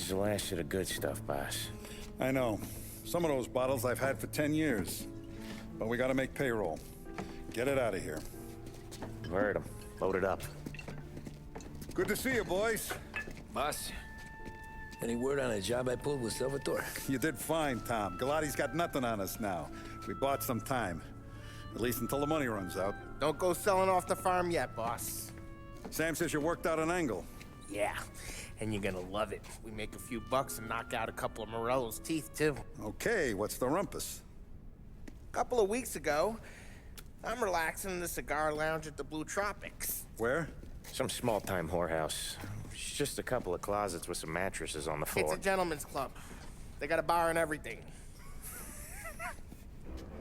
the last of the good stuff, boss. I know. Some of those bottles I've had for 10 years. But we gotta make payroll. Get it out of here. Heard him. Load it up. Good to see you, boys. Boss, any word on a job I pulled with Salvatore? You did fine, Tom. Galati's got nothing on us now. We bought some time. At least until the money runs out. Don't go selling off the farm yet, boss. Sam says you worked out an angle. Yeah, and you're gonna love it. We make a few bucks and knock out a couple of Morello's teeth, too. Okay, what's the rumpus? A couple of weeks ago, I'm relaxing in the cigar lounge at the Blue Tropics. Where? Some small-time whorehouse. It's just a couple of closets with some mattresses on the floor. It's a gentleman's club. They got a bar and everything.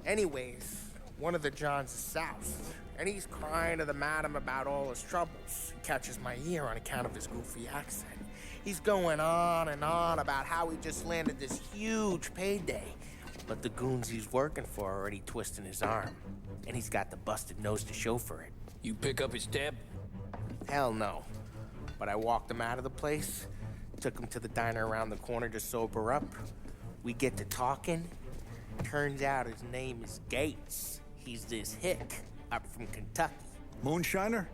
Anyways, one of the Johns is south, and he's crying to the madam about all his troubles. He catches my ear on account of his goofy accent. He's going on and on about how he just landed this huge payday, but the goons he's working for are already twisting his arm, and he's got the busted nose to show for it. You pick up his tab? Hell no. But I walked him out of the place, took him to the diner around the corner to sober up. We get to talking. Turns out his name is Gates. He's this hick up from Kentucky. Moonshiner?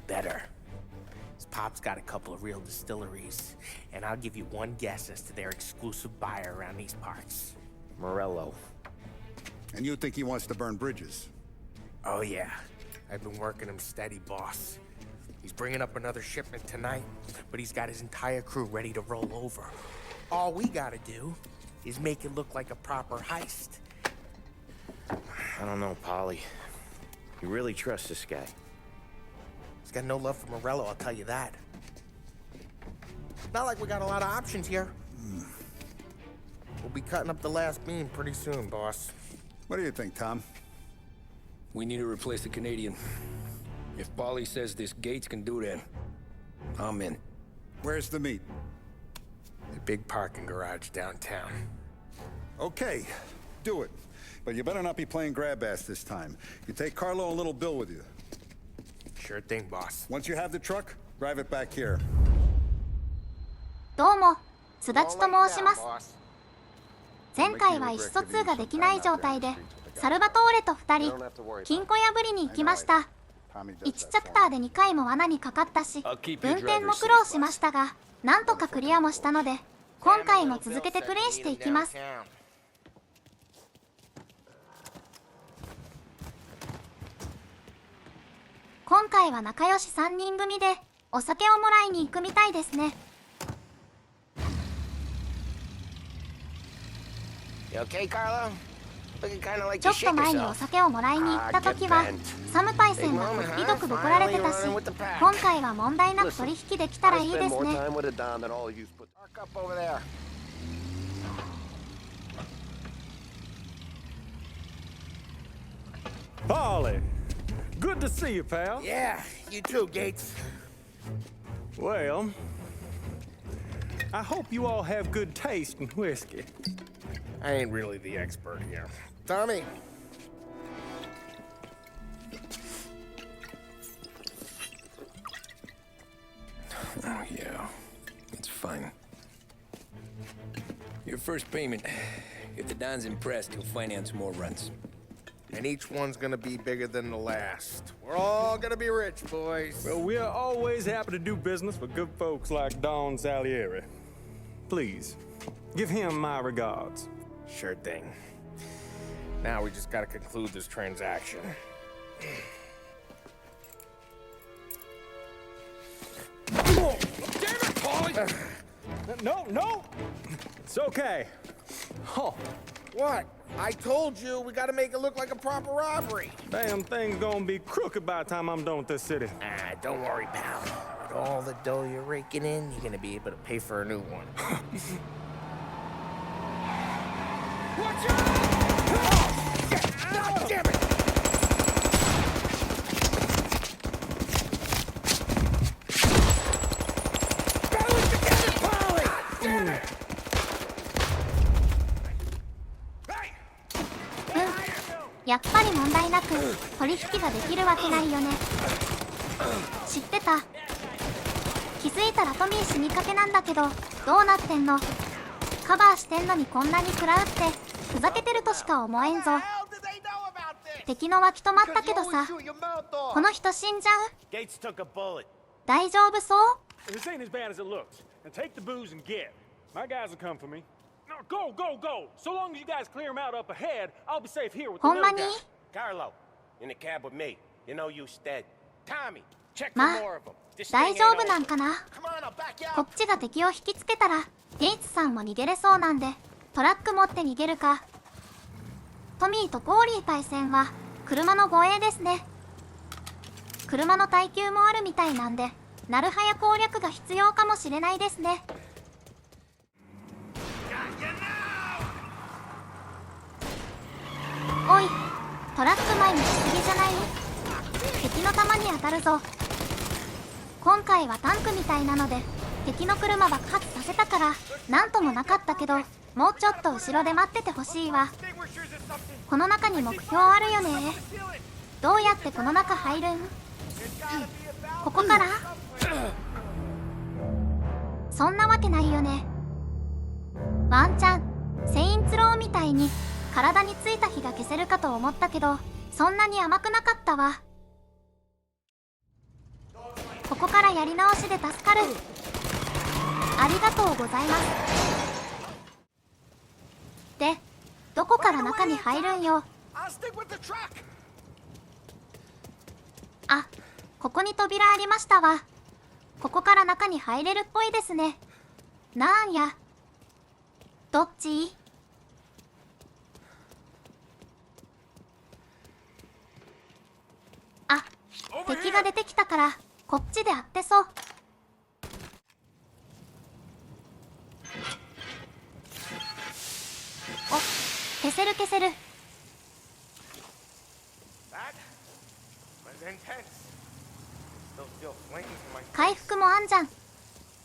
Better. His pop's got a couple of real distilleries, and I'll give you one guess as to their exclusive buyer around these parts. Morello. And you think he wants to burn bridges? Oh yeah. I've been working him steady, boss. He's bringing up another shipment tonight, but he's got his entire crew ready to roll over. All we gotta do is make it look like a proper heist. I don't know, Polly. You really trust this guy? He's got no love for Morello, I'll tell you that. Not like we got a lot of options here. We'll be cutting up the last beam pretty soon, boss. What do you think, Tom? We need to replace the Canadian. If Polly says this Gates can do that, I'm in. Where's the meet? The big parking garage downtown. Okay, do it. But you better not be playing grab ass this time. You take Carlo and Little Bill with you. Sure thing, boss. Once you have the truck, drive it back here. どうも、すだちと申します。前回は意思疎通ができない状態で、サルバトーレと2人、金庫破りに行きました。1チャプターで2回も罠にかかったし、運転も苦労しましたが、なんとかクリアもしたので、今回も続けてプレイしていきます。今回は仲良し3人組でお酒をもらいに行くみたいですね。ちょっと前にお酒をもらいに行った時はサムパイセンがこっぴどくボコられてたし、今回は問題なく取引できたらいいですね。Polly, good to see you, pal. Yeah, you too, Gates. Well, I hope you all have good taste in whiskey. I ain't really the expert here. Tommy. Oh, yeah. It's fine. Your first payment. If the Don's impressed, he'll finance more runs. And each one's gonna be bigger than the last. We're all gonna be rich, boys. Well, we are always happy to do business with good folks like Don Salieri. Please, give him my regards. Sure thing. Now we just gotta conclude this transaction. Oh, damn it, Polly! No! It's okay. Oh. What? I told you, we gotta make it look like a proper robbery. Damn thing's gonna be crooked by the time I'm done with this city. Don't worry, pal. With all the dough you're raking in, you're gonna be able to pay for a new one. Watch out! God damn it! Balance together, Polly! Damn it! やっぱり問題なく取引ができるわけないよね。知ってた。気づいたらトミー死にかけなんだけど、どうなってんの？カバーしてんのにこんなに食らうってふざけてるとしか思えんぞ。敵の脇止まったけどさ、この人死んじゃう？ Gates took a bullet. 大丈夫そう？ This ain't as bad as it looks. Now take the booze and get. My guys will come for me. No, go, go, go! So long as you guys clear them out up ahead, I'll be safe here with the ほん little まに？ guy. Carlo, in the cab with me. You know you dead. Tommy, check for まあ more of them. This 大 thing 丈 ain't 夫なん over. かな？ Come on, I'll back こ you っちが敵を引きつけたらゲイツさんも逃げれそうなんで、トラック持って逃げるか。トミーとコーリーパイセンは車の護衛ですね。車の耐久もあるみたいなんで、なるはや攻略が必要かもしれないですね。おい、トラック前にしすぎじゃない？敵の弾に当たるぞ。今回はタンクみたいなので敵の車爆発させたからなんともなかったけど、もうちょっと後ろで待っててほしいわ。この中に目標あるよね。どうやってこの中入るん？ここから？そんなわけないよね。ワンチャンセインツローみたいに体についた火が消せるかと思ったけど、そんなに甘くなかったわ。ここからやり直しで助かる。ありがとうございます。で、どこから中に入るんよ。あ、ここに扉ありましたわ。ここから中に入れるっぽいですね。なんや。どっち？あ、敵が出てきたからこっちであってそう。お、消せる消せる。回復もあんじゃん。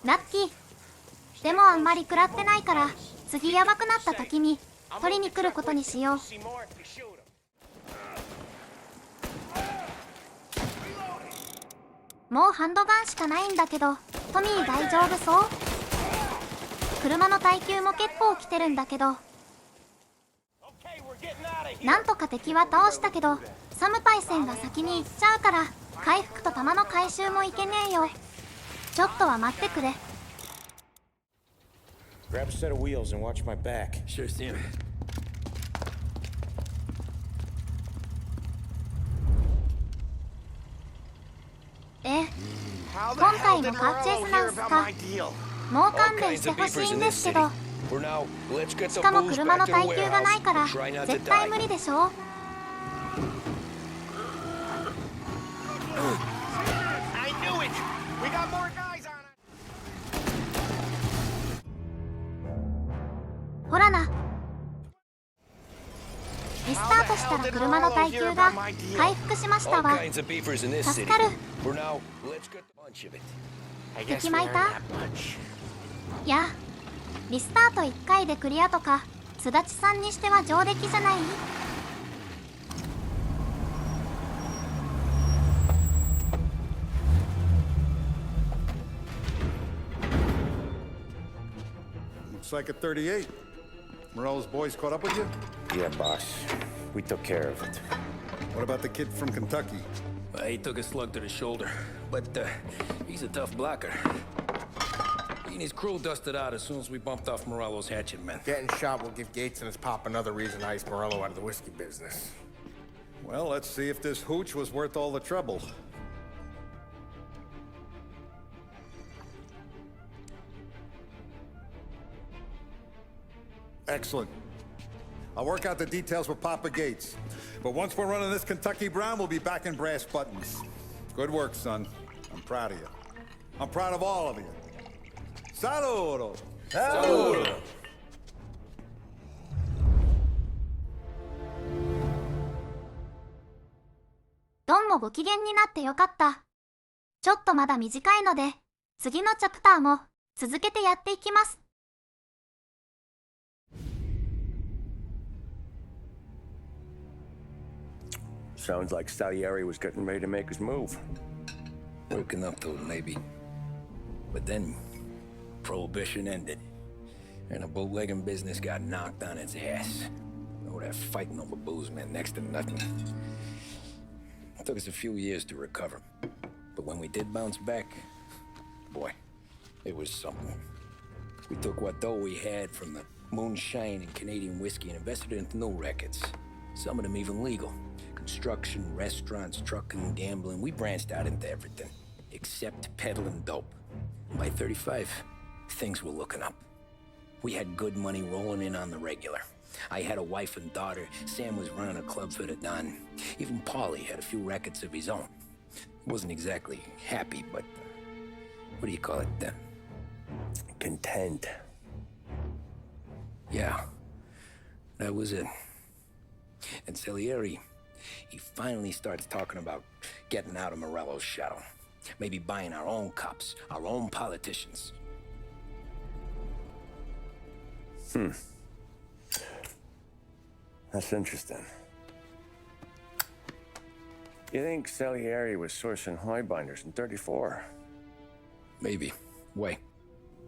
ラッキー。でもあんまり食らってないから次ヤバくなった時に取りに来ることにしよう。もうハンドガンしかないんだけど、トミー大丈夫そう？車の耐久も結構来てるんだけど。なんとか敵は倒したけど、サムパイセンが先に行っちゃうから回復と弾の回収もいけねえよ。ちょっとは待ってくれ。Grab a set of wheels and watch my back. Sure, Sam. 今回もカーチェイスなんすか？もう勘弁してほしいんですけど。しかも車の耐久がないから絶対無理でしょ。ほらな。リスタートしたら車の耐久が回復しましたわ。助かる。敵巻いた？いや、リスタート1回でクリアとかすだちさんにしては上出来じゃない？Looks like a 38. Morello's boys caught up with you? Yeah, boss. We took care of it. What about the kid from Kentucky? He took a slug to the shoulder, but he's a tough blocker. He and his crew dusted out as soon as we bumped off Morello's hatchet men. Getting shot will give Gates and his pop another reason to ice Morello out of the whiskey business. Well, let's see if this hooch was worth all the trouble. Excellent. I'll work out the details with Papa Gates. But once we're running this Kentucky Brown, we'll be back in brass buttons. Good work, son. I'm proud of you. I'm proud of all of you. Saludo! Saludo! ドンもご機嫌になってよかった。ちょっとまだ短いので、次のチャプターも続けてやっていきます。Sounds like Salieri was getting ready to make his move. Working up to it, maybe. But then, Prohibition ended, and the bootlegging business got knocked on its ass. Oh, that fighting over booze meant next to nothing. It took us a few years to recover. But when we did bounce back, boy, it was something. We took what dough we had from the moonshine and Canadian whiskey and invested it into new rackets. Some of them even legal. Construction, restaurants, trucking, gambling. We branched out into everything, except peddling dope. By 35, things were looking up. We had good money rolling in on the regular. I had a wife and daughter. Sam was running a club for the Don. Even Paulie had a few rackets of his own. He wasn't exactly happy, but what do you call it? Content. Yeah, that was it. And Salieri, he finally starts talking about getting out of Morello's shadow. Maybe buying our own cops, our own politicians. That's interesting. You think Salieri was sourcing highbinders in 34? Maybe. Why?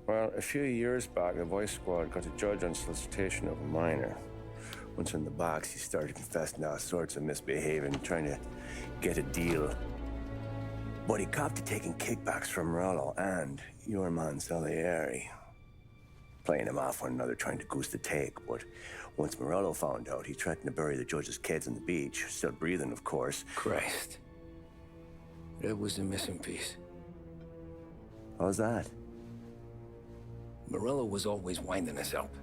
Well, a few years back, the Voice Squad got a judge on solicitation of a minor. Once in the box, he started confessing all sorts of misbehaving, trying to get a deal. But he copped to taking kickbacks from Morello and your man Salieri. Playing him off one another, trying to goose the take, but once Morello found out, he threatened to bury the judge's kids on the beach. Still breathing, of course. Christ. That was the missing piece. How's that? Morello was always winding us up,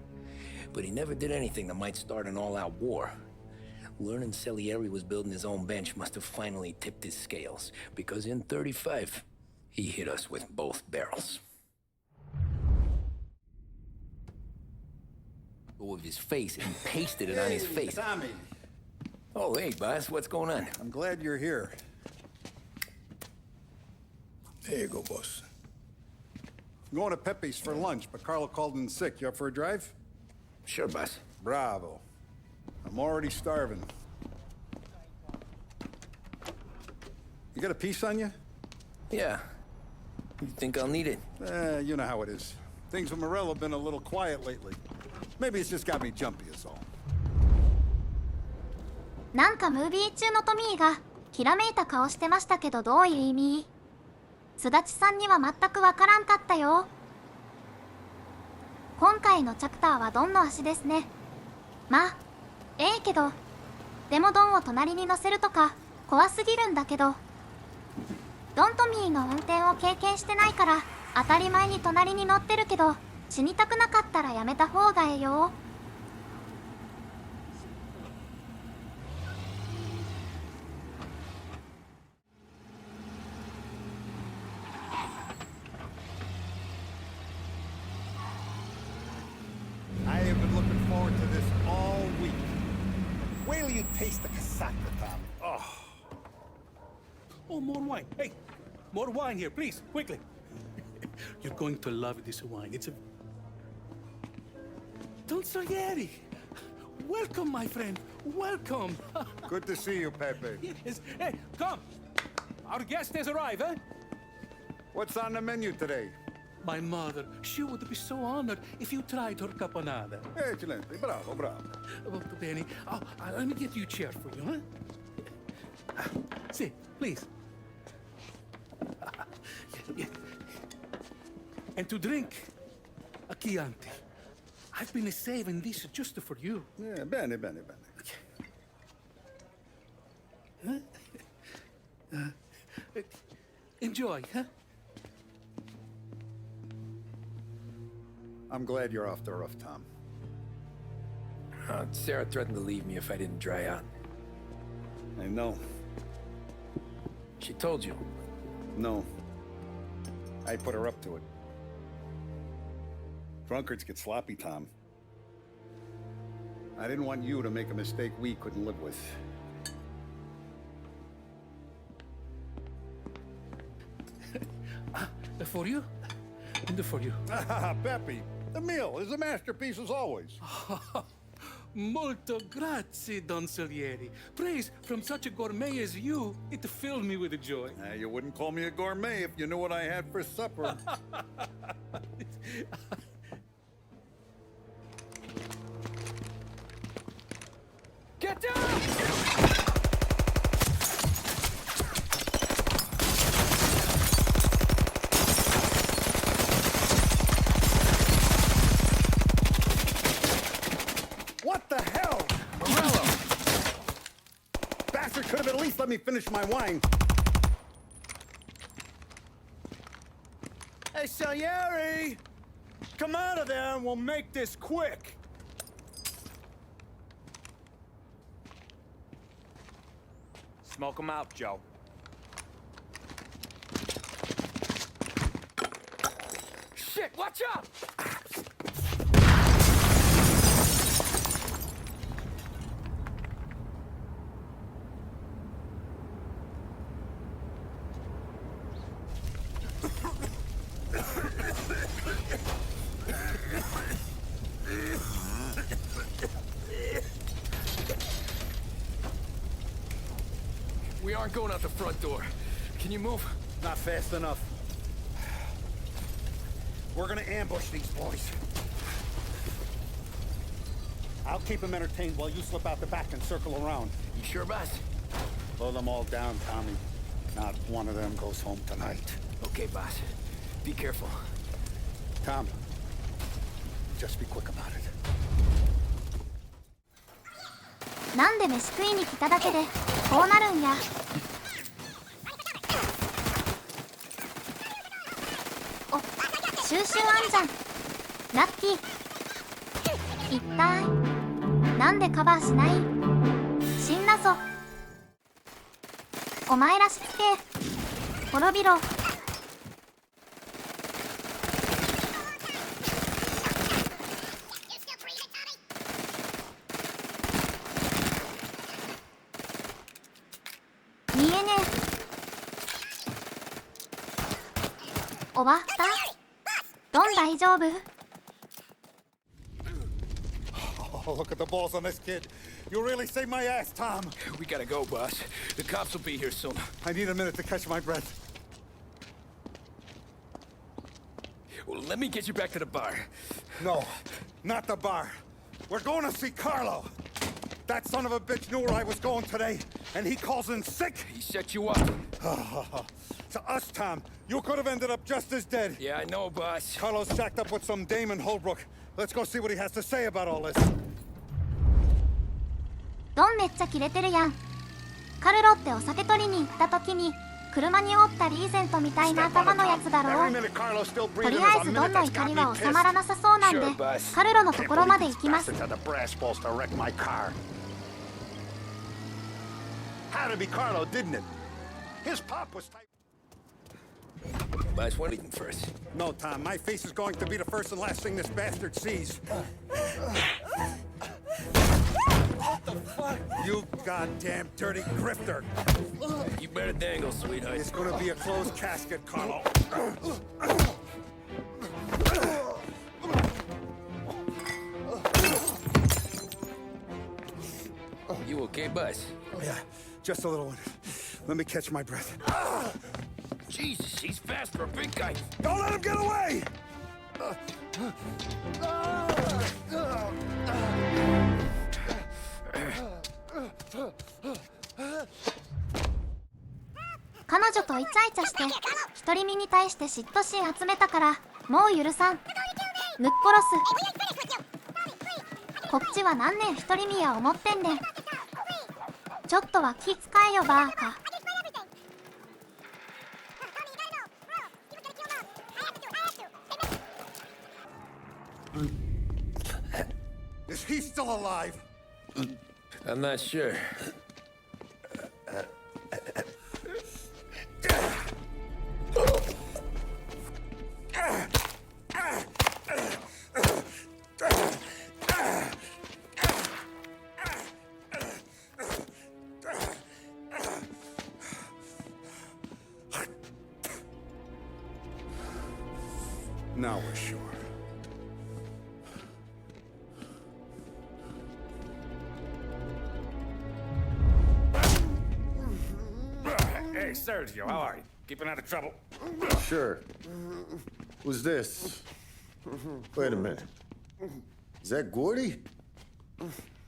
but he never did anything that might start an all-out war. Learning Salieri was building his own bench must have finally tipped his scales, because in 35, he hit us with both barrels. With his face, and he pasted it on his face. Tommy. Oh, hey, boss, what's going on? I'm glad you're here. There you go, boss. I'm going to Pepe's for lunch, but Carlo called in sick. You up for a drive? Sure, boss. Bravo. I'm already starving. You got a piece on you? Yeah. You think I'll need it? You know how it is. Things with Morello have been a little quiet lately. Maybe it's just got me jumpy is all. なんかムービー中のトミーがきらめいた顔してましたけど、どういう意味？すだちさんには全くわからんかったよ。今回のチャプターはドンの足ですね。まあええけど、でもドンを隣に乗せるとか怖すぎるんだけど、ドントミーの運転を経験してないから当たり前に隣に乗ってるけど、死にたくなかったらやめた方がええよ。I have been looking forward to this all week. Wait till you taste the casaca, Tommy. Oh, more wine. Hey, more wine here, please, quickly. You're going to love this wine. It's a... Don Salieri. Welcome, my friend. Welcome. Good to see you, Pepe. Yes. Hey, come. Our guest has arrived, eh? What's on the menu today? My mother, she would be so honored if you tried her caponata. Excelente. Bravo, bravo. Molto bene. Oh, let me get you a chair for you, huh? See, please. Yeah. And to drink, a Chianti. I've been saving this just for you. Yeah, bene, bene, bene. Enjoy, huh? I'm glad you're off the roof, Tom. Sarah threatened to leave me if I didn't dry out. I know. She told you. No. I put her up to it. Drunkards get sloppy, Tom. I didn't want you to make a mistake we couldn't live with. For you? And for you. Pepe, the meal is a masterpiece as always. Molto grazie, Don Salieri. Praise from such a gourmet as you, it filled me with joy. You wouldn't call me a gourmet if you knew what I had for supper. Get down! What the hell? Morello! Bastard could have at least let me finish my wine. Hey, Salieri! Come out of there and we'll make this quick. Smoke 'em out, Joe. Shit, watch out! We aren't going out the front door. Can you move? Not fast enough. We're gonna ambush these boys. I'll keep them entertained while you slip out the back and circle around. You sure, boss? Blow them all down, Tommy. Not one of them goes home tonight. Okay, boss. Be careful. Tom, just be quick about it. なんで飯食いに来ただけでこうなるんや。お、収集あんじゃん。ラッキー。一体なんでカバーしない？死んだぞ。お前らしつけ。滅びろ。見えねえ。終わった？ドン大丈夫？ Oh, look at the balls on this kid. You really saved my ass, Tom. We gotta go, boss. The cops will be here soon. I need a minute to catch my breath. Well, let me get you back to the bar. No, not the bar. We're going to see Carlo. That son of a bitch knew where I was going today, and he calls in sick. He set you up. To us, Tom, you could have ended up just as dead. Yeah, I know, boss. Carlo's shacked up with some dame in Holbrook. Let's go see what he has to say about all this. ドンめっちゃキレてるやん。カルロってお酒取りに行った時に車におったリーゼントみたいな頭のやつだろう。とりあえずドンの怒りは収まらなさそうなんでカルロのところまで行きます。 Had to be Carlo, didn't it? His pop was tight. Boss, what leaving first? No, Tom, my face is going to be the first and last thing this bastard sees. What the fuck? You goddamn dirty grifter. You better dangle, sweetheart. It's gonna be a closed casket, Carlo. You okay, boss? Yeah, just a little one. Let me catch my breath. Jesus, he's fast for a big guy. Don't let him get away!「彼女とイチャイチャして独り身に対して嫉妬心集めたからもう許さん。ぬっ殺す。こっちは何年独り身や思ってんねん。ちょっとは気使えよバーカ。 Is he still alive? I'm not sure. Now we're sure. Hey, Sergio, how are you? Keeping out of trouble? Sure. Who's this? Wait a minute. Is that Gordy?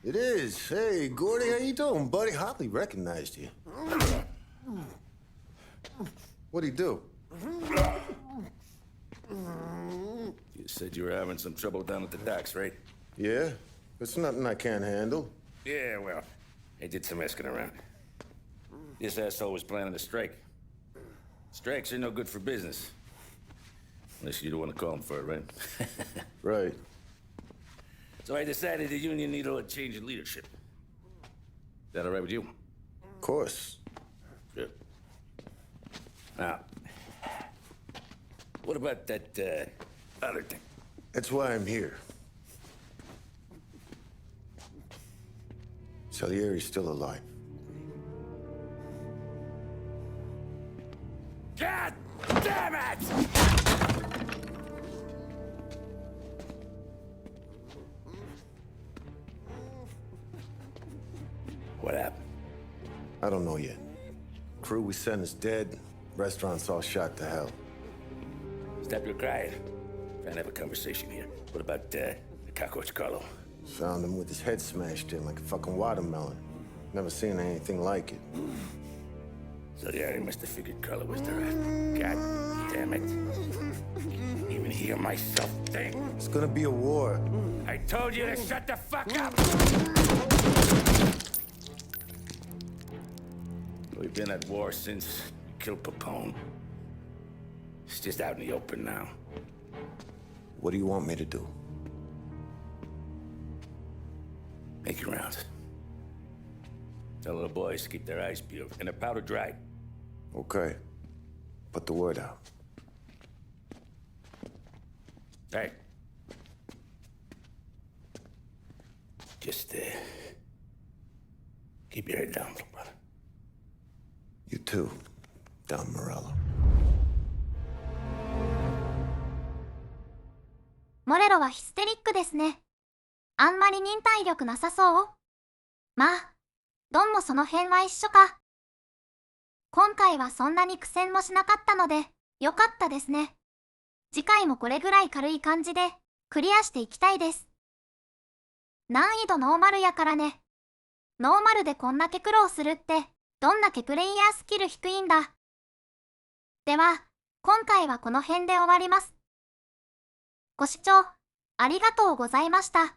It is. Hey, Gordy, how you doing, buddy? Hardly recognized you. What'd he do? You said you were having some trouble down at the docks, right? Yeah? It's nothing I can't handle. Yeah, well, I did some asking around. This asshole was planning a strike. Strikes are no good for business. Unless you don't want to call him for it, right? Right. So I decided the union needed a change in leadership. Is that all right with you? Of course. Good. Now, what about that, other thing? That's why I'm here. Salieri's still alive. God damn it! What happened? I don't know yet. Crew we sent is dead. Restaurant's all shot to hell. Stop your crying. Trying to have a conversation here. What about, the cockroach Carlo? Found him with his head smashed in like a fucking watermelon. Never seen anything like it. So yeah, he must have figured Carlo was the rat. God damn it. Can't even hear myself think. It's gonna be a war. I told you to shut the fuck up! We've been at war since we killed Papone. It's just out in the open now. What do you want me to do? Make your rounds. Tell the boys to keep their eyes peeled and their powder dry. Okay. Put the word out. Hey. Just, keep your head down, little brother. You too, Don Morello. モレロはヒステリックですね。あんまり忍耐力なさそう。まあ、ドンもその辺は一緒か。今回はそんなに苦戦もしなかったので、よかったですね。次回もこれぐらい軽い感じで、クリアしていきたいです。難易度ノーマルやからね。ノーマルでこんだけ苦労するって、どんだけプレイヤースキル低いんだ。では、今回はこの辺で終わります。ご視聴ありがとうございました。